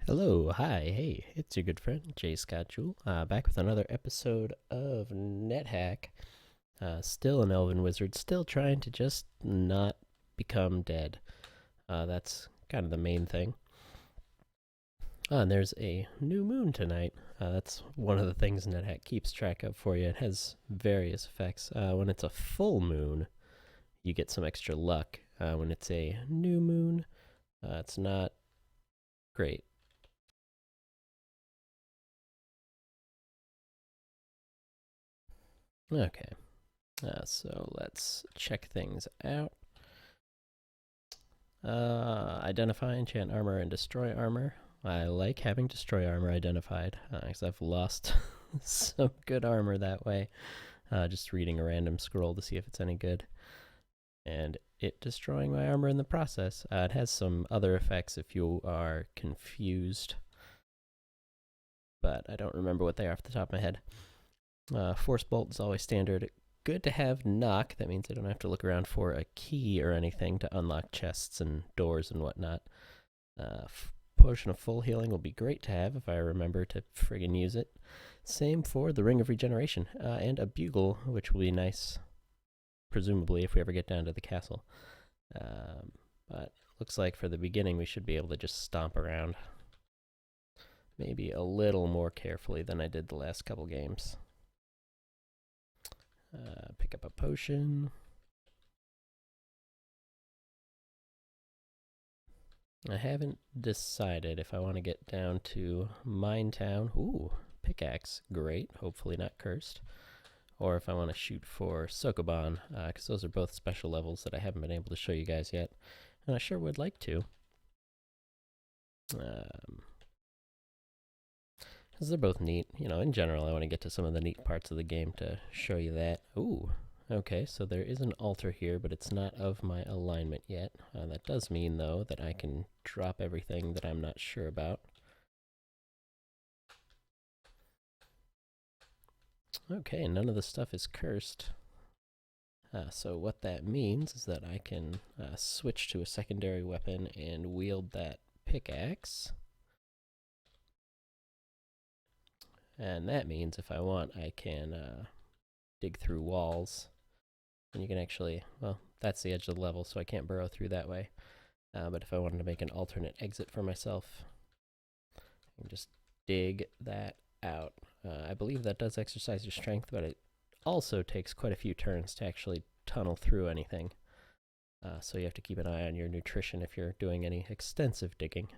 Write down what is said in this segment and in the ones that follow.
Hello, hi, hey, it's your good friend Jay Scott Jewell, back with another episode of NetHack. Still an elven wizard, still trying to just not become dead. That's kind of the main thing. And there's a new moon tonight. That's one of the things NetHack keeps track of for you. It has various effects. When it's a full moon, you get some extra luck. When it's a new moon, it's not great. Okay. So let's check things out. Identify, enchant armor, and destroy armor. I like having destroy armor identified because I've lost some good armor that way. Just reading a random scroll to see if it's any good. And it destroying my armor in the process. It has some other effects if you are confused, but I don't remember what they are off the top of my head. Force bolt is always standard. Good to have knock. That means I don't have to look around for a key or anything to unlock chests and doors and whatnot. Potion of full healing will be great to have if I remember to friggin' use it. Same for the ring of regeneration and a bugle, which will be nice, presumably, if we ever get down to the castle. But looks like for the beginning we should be able to just stomp around. Maybe a little more carefully than I did the last couple games. Pick up a potion. I haven't decided if I want to get down to Minetown. Ooh, pickaxe, great. Hopefully not cursed. Or if I want to shoot for Sokoban, because those are both special levels that I haven't been able to show you guys yet. And I sure would like to. Because they're both neat. You know, in general, I want to get to some of the neat parts of the game to show you that. Ooh, okay, so there is an altar here, but it's not of my alignment yet. That does mean, though, that I can drop everything that I'm not sure about. Okay, none of the stuff is cursed. So what that means is that I can switch to a secondary weapon and wield that pickaxe. And that means if I want, I can dig through walls. And you can actually, well, that's the edge of the level, so I can't burrow through that way. But if I wanted to make an alternate exit for myself, I can just dig that out. I believe that does exercise your strength, but it also takes quite a few turns to actually tunnel through anything. So you have to keep an eye on your nutrition if you're doing any extensive digging.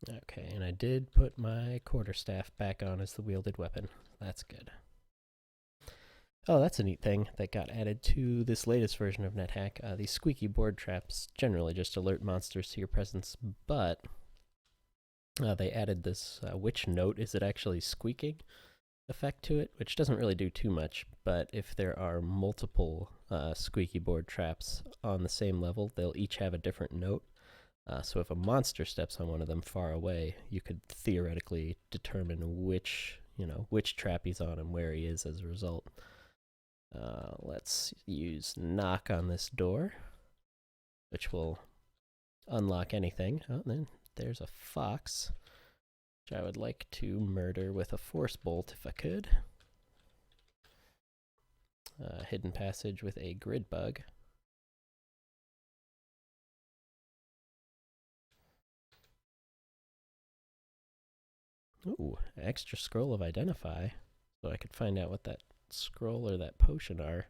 Okay, and I did put my quarterstaff back on as the wielded weapon. That's good. Oh, that's a neat thing that got added to this latest version of NetHack. These squeaky board traps generally just alert monsters to your presence, but they added this which note is it actually squeaking effect to it, which doesn't really do too much, but if there are multiple squeaky board traps on the same level, they'll each have a different note. So if a monster steps on one of them far away, you could theoretically determine which trap he's on and where he is as a result. Let's use knock on this door, which will unlock anything. Oh, then there's a fox, which I would like to murder with a force bolt if I could. Hidden passage with a grid bug. Ooh, extra scroll of identify, so I could find out what that scroll or that potion are.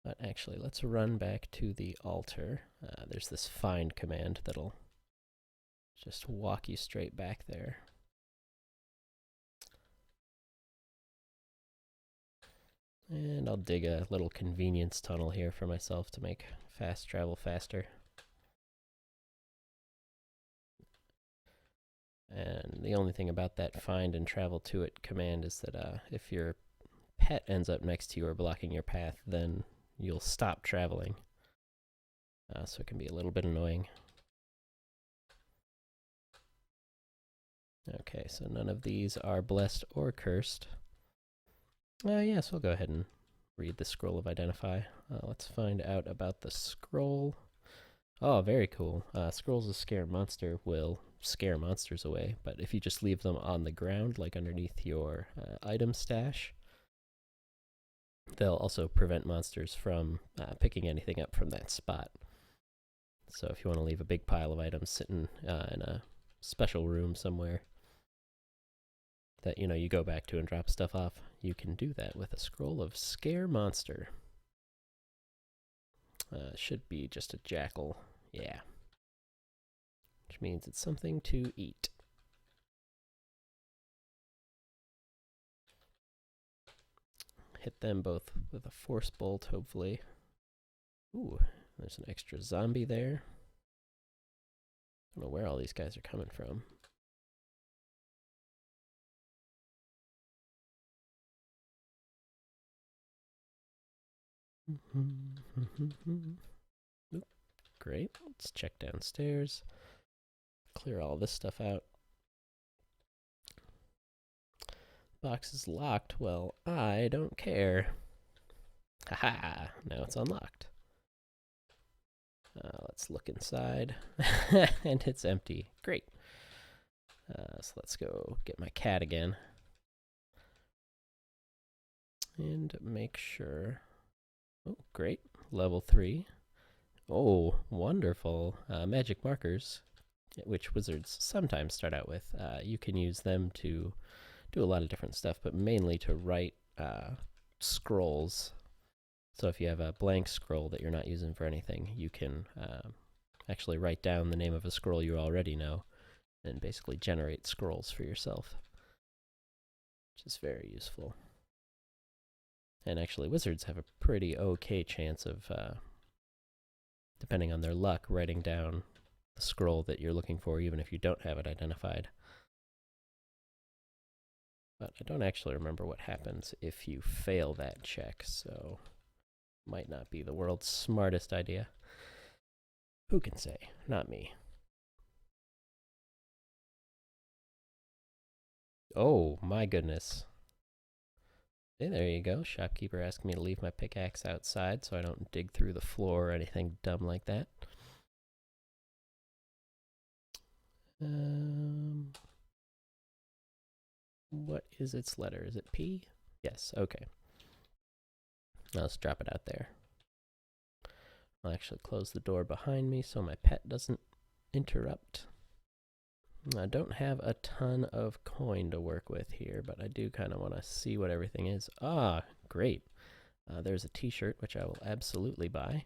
But actually, let's run back to the altar. There's this find command that'll just walk you straight back there. And I'll dig a little convenience tunnel here for myself to make fast travel faster. And the only thing about that find and travel to it command is that if your pet ends up next to you or blocking your path, then you'll stop traveling. So it can be a little bit annoying. Okay, so none of these are blessed or cursed. Yes, we'll go ahead and read the scroll of identify. Let's find out about the scroll. Oh, very cool. Scrolls of scare monster will scare monsters away, but if you just leave them on the ground, like underneath your item stash, they'll also prevent monsters from picking anything up from that spot. So if you want to leave a big pile of items sitting in a special room somewhere that you go back to and drop stuff off, you can do that with a scroll of scare monster. Should be just a jackal. Yeah. Which means it's something to eat. Hit them both with a force bolt, hopefully. Ooh, there's an extra zombie there. I don't know where all these guys are coming from. Oop, great. Let's check downstairs. Clear all this stuff out. Box is locked. Well, I don't care. Haha, now it's unlocked. Let's look inside. And it's empty. Great. So let's go get my cat again. And make sure. Oh, great. Level 3. Oh, wonderful. Magic markers, which wizards sometimes start out with. You can use them to do a lot of different stuff, but mainly to write scrolls. So if you have a blank scroll that you're not using for anything, you can actually write down the name of a scroll you already know and basically generate scrolls for yourself, which is very useful. And actually, wizards have a pretty okay chance of, depending on their luck, writing down the scroll that you're looking for, even if you don't have it identified. But I don't actually remember what happens if you fail that check, so might not be the world's smartest idea. Who can say? Not me. Oh, my goodness. Hey, there you go. Shopkeeper asked me to leave my pickaxe outside so I don't dig through the floor or anything dumb like that. What is its letter? Is it P? Yes, okay. Now let's drop it out there. I'll actually close the door behind me so my pet doesn't interrupt. I don't have a ton of coin to work with here, but I do kind of want to see what everything is. Ah, great. There's a t-shirt, which I will absolutely buy.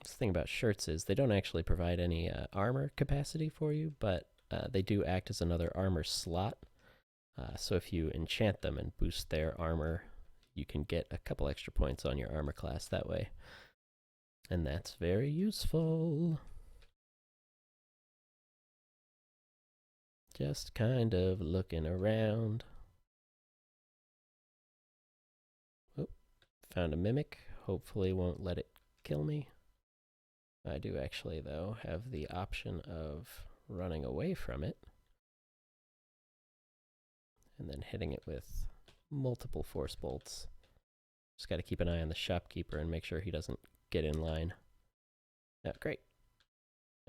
This thing about shirts is they don't actually provide any armor capacity for you, but they do act as another armor slot. So if you enchant them and boost their armor, you can get a couple extra points on your armor class that way. And that's very useful. Just kind of looking around. Oh, found a mimic. Hopefully won't let it kill me. I do actually, though, have the option of running away from it and then hitting it with multiple force bolts. Just got to keep an eye on the shopkeeper and make sure he doesn't get in line. Oh, great.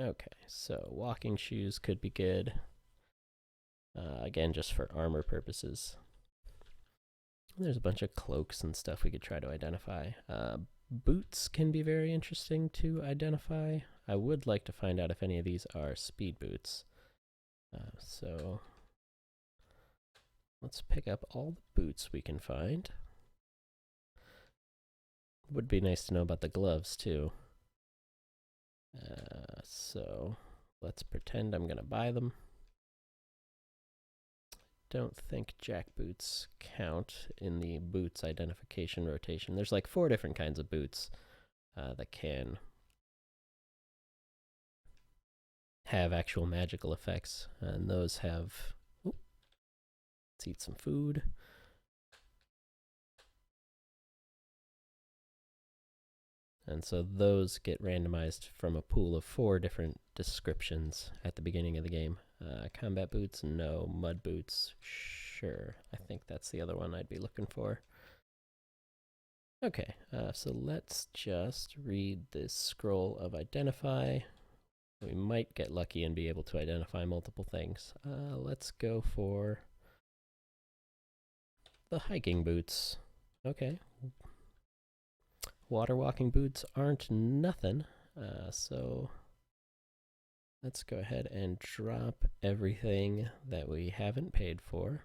Okay, so walking shoes could be good. Again, just for armor purposes. There's a bunch of cloaks and stuff we could try to identify. Boots can be very interesting to identify. I would like to find out if any of these are speed boots. So let's pick up all the boots we can find. Would be nice to know about the gloves too. So let's pretend I'm gonna buy them. Don't think jack boots count in the boots identification rotation. There's like 4 different kinds of boots that can have actual magical effects, and those have... Ooh, let's eat some food. And so those get randomized from a pool of 4 different descriptions at the beginning of the game. Combat boots, no. Mud boots, sure. I think that's the other one I'd be looking for. Okay, so let's just read this scroll of identify. We might get lucky and be able to identify multiple things. Let's go for the hiking boots. Okay. Water walking boots aren't nothing, so let's go ahead and drop everything that we haven't paid for,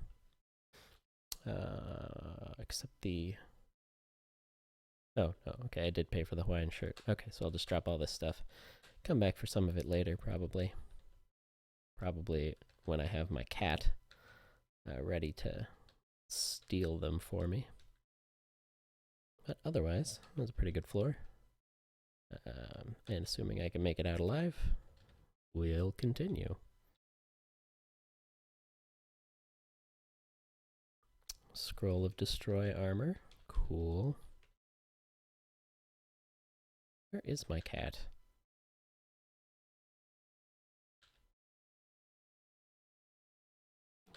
except the... Oh, no, okay, I did pay for the Hawaiian shirt. Okay, so I'll just drop all this stuff. Come back for some of it later, probably. Probably when I have my cat ready to steal them for me. But otherwise, it was a pretty good floor. And assuming I can make it out alive, we'll continue. Scroll of Destroy Armor. Cool. Where is my cat?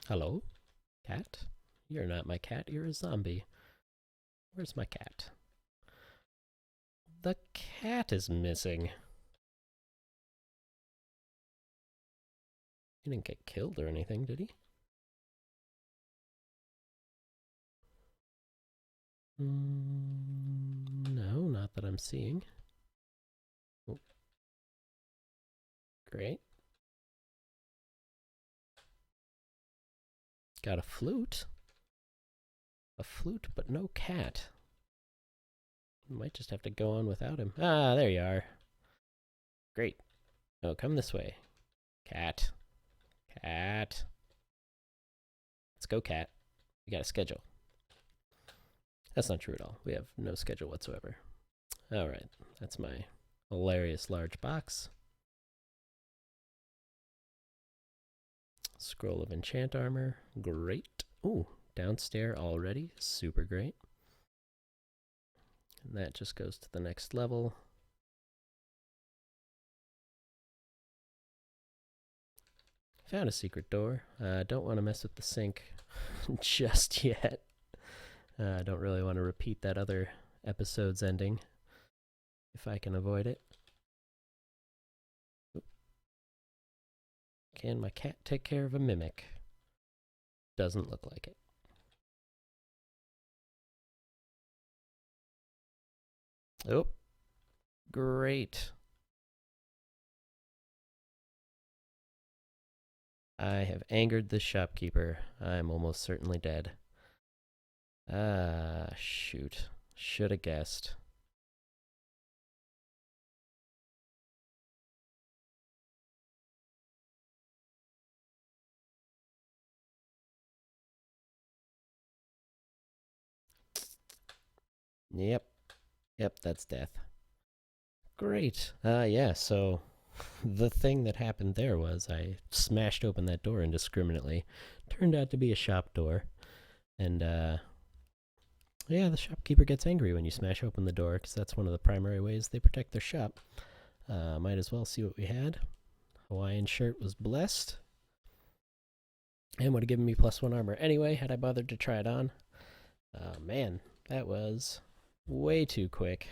Hello? Cat? You're not my cat, you're a zombie. Where's my cat? The cat is missing. He didn't get killed or anything, did he? No, not that I'm seeing. Oh. Great. Got a flute. A flute, but no cat. Might just have to go on without him. Ah, there you are. Great. Oh, come this way. Cat. Cat. Let's go, cat. We got a schedule. That's not true at all. We have no schedule whatsoever. Alright, that's my hilarious large box. Scroll of Enchant Armor. Great. Ooh, downstairs already. Super great. And that just goes to the next level. Found a secret door. Don't want to mess with the sink just yet. I don't really want to repeat that other episode's ending if I can avoid it. Can my cat take care of a mimic? Doesn't look like it. Oh, great. I have angered the shopkeeper. I'm almost certainly dead. Ah, shoot. Should have guessed. Yep. Yep, that's death. Great. Yeah, so the thing that happened there was I smashed open that door indiscriminately. Turned out to be a shop door. And, yeah, the shopkeeper gets angry when you smash open the door, because that's one of the primary ways they protect their shop. Might as well see what we had. Hawaiian shirt was blessed. And would have given me +1 armor anyway, had I bothered to try it on. Man, that was way too quick.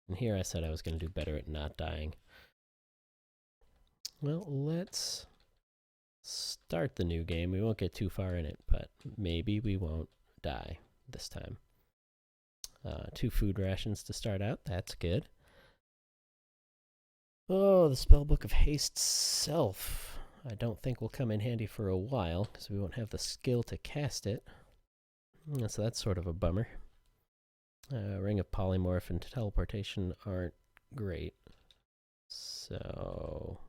And here I said I was going to do better at not dying. Well, let's start the new game. We won't get too far in it, but maybe we won't die this time. 2 food rations to start out. That's good. Oh, the Spellbook of Haste Self. I don't think will come in handy for a while, because we won't have the skill to cast it. So that's sort of a bummer. Ring of Polymorph and Teleportation aren't great. So...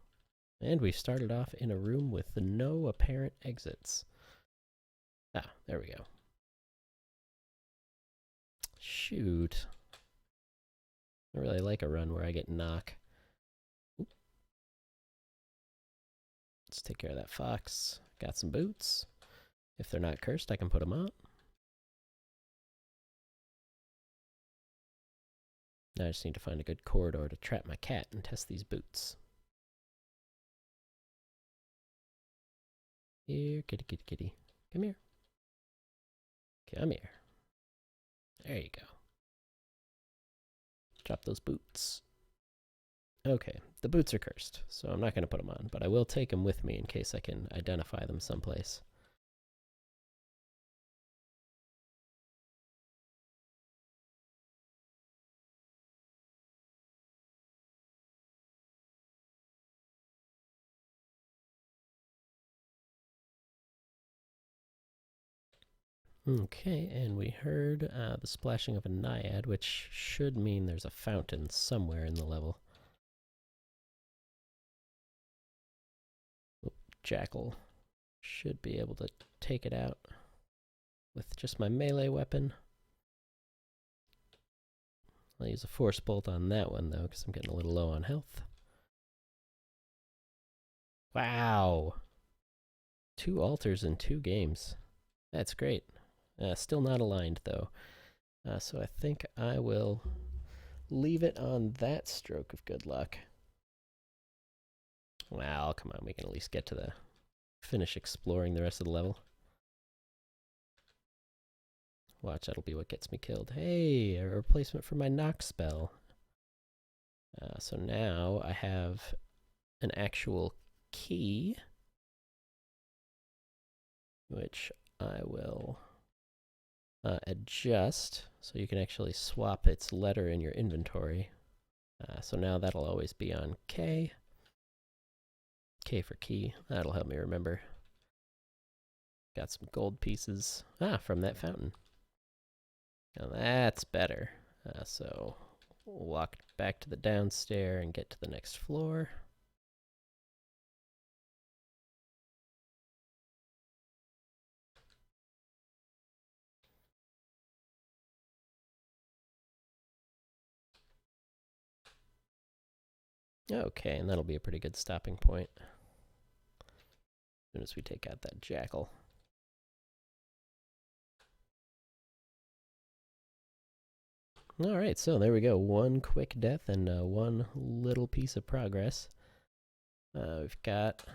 And we started off in a room with no apparent exits. Ah, there we go. Shoot. I really like a run where I get knock. Oop. Let's take care of that fox. Got some boots. If they're not cursed, I can put them on. Now I just need to find a good corridor to trap my cat and test these boots. Here, kitty, kitty, kitty. Come here. Come here. There you go. Drop those boots. Okay, the boots are cursed, so I'm not going to put them on, but I will take them with me in case I can identify them someplace. Okay, and we heard the splashing of a naiad, which should mean there's a fountain somewhere in the level. Oop, Jackal should be able to take it out with just my melee weapon. I'll use a force bolt on that one, though, because I'm getting a little low on health. Wow! 2 altars in 2 games. That's great. Still not aligned, though. So I think I will leave it on that stroke of good luck. Well, come on, we can at least get to the finish exploring the rest of the level. Watch, that'll be what gets me killed. Hey, a replacement for my knock spell. So now I have an actual key, which I will adjust so you can actually swap its letter in your inventory. So now that'll always be on K. K for key. That'll help me remember. Got some gold pieces. From that fountain. Now that's better. So we'll walk back to the downstairs and get to the next floor. Okay, and that'll be a pretty good stopping point. As soon as we take out that jackal. Alright, so there we go. 1 quick death and 1 little piece of progress. We've got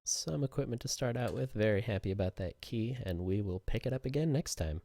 some equipment to start out with. Very happy about that key, and we will pick it up again next time.